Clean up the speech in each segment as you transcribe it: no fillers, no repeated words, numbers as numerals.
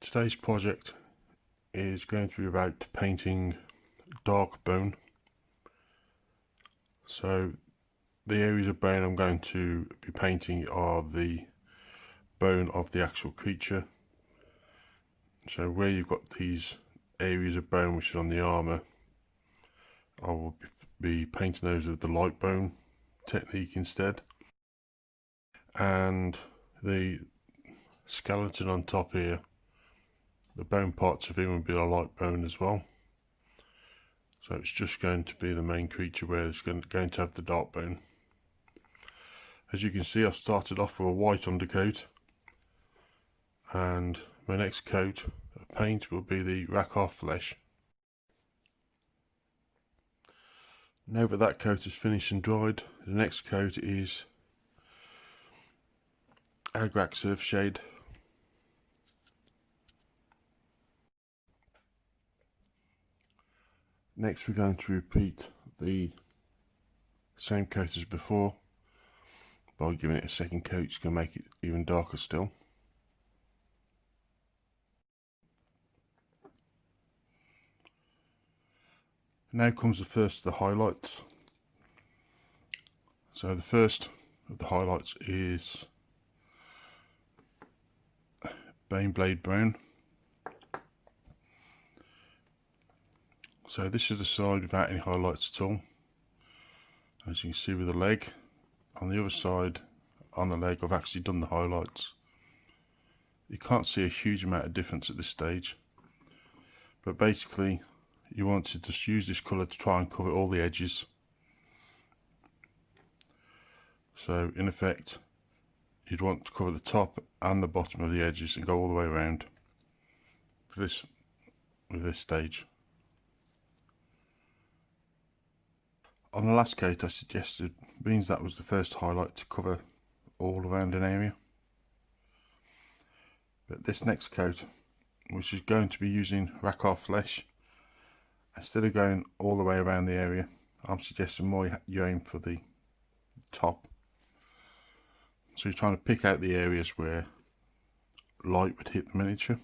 Today's project is going to be about painting dark bone. So the areas of bone I'm going to be painting are the bone of the actual creature. So where you've got these areas of bone which are on the armour, I will be painting those with the light bone technique instead. And the skeleton on top here, the bone parts of him will be a light bone as well. So it's just going to be the main creature where it's going to have the dark bone. As you can see, I've started off with a white undercoat, and my next coat of paint will be the Rakar flesh. Now that coat is finished and dried, the next coat is Agrak Surf Shade. Next we're going to repeat the same coat as before by giving it a second coat. It's going to make it even darker still. Now comes the first of the highlights. So the first of the highlights is Baneblade Brown. So this is the side without any highlights at all. As you can see with the leg, on the other side, on the leg, I've actually done the highlights. You can't see a huge amount of difference at this stage, but basically you want to just use this colour to try and cover all the edges. So in effect, you'd want to cover the top and the bottom of the edges and go all the way around with this stage. On the last coat I suggested, means that was the first highlight, to cover all around an area. But this next coat, which is going to be using Rakar flesh, instead of going all the way around the area, I'm suggesting more you aim for the top. So you're trying to pick out the areas where light would hit the miniature.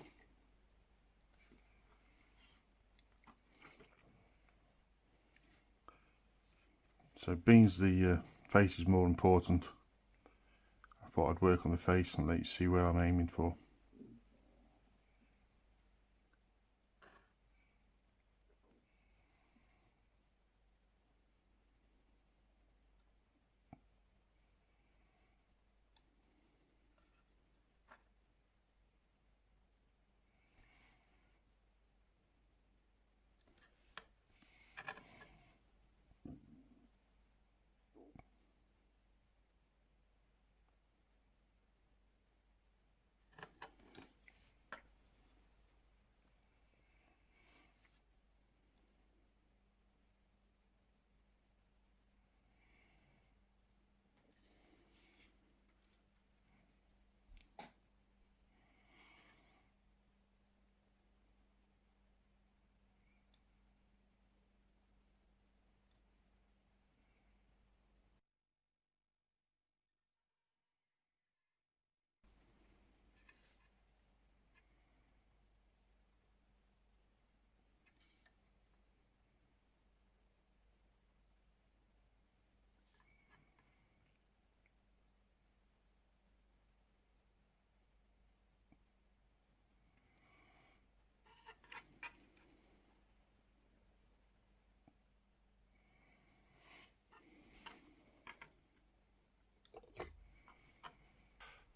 So being the face is more important, I thought I'd work on the face and let you see where I'm aiming for.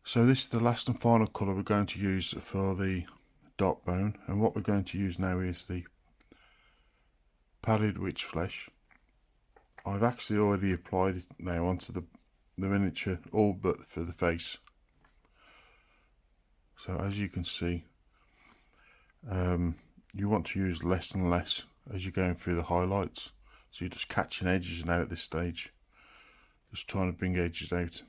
So this is the last and final colour we're going to use for the dark bone, and what we're going to use now is the Pallid Witch Flesh. I've actually already applied it now onto the miniature, all but for the face. So as you can see, you want to use less and less as you're going through the highlights. So you're just catching edges now at this stage, just trying to bring edges out.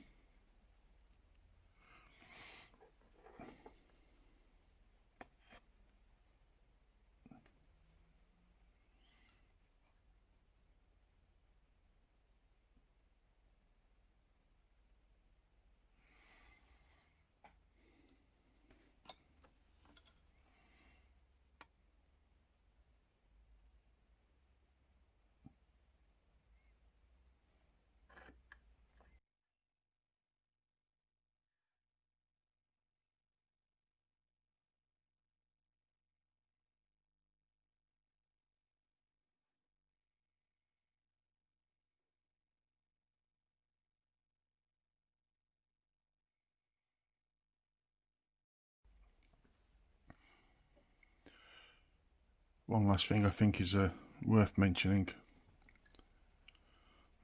One last thing I think is worth mentioning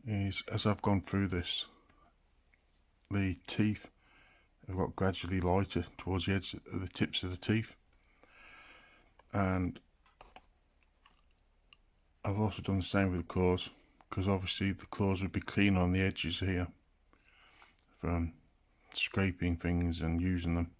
is, as I've gone through this, the teeth have got gradually lighter towards the edge of the tips of the teeth, and I've also done the same with the claws, because obviously the claws would be clean on the edges here from scraping things and using them.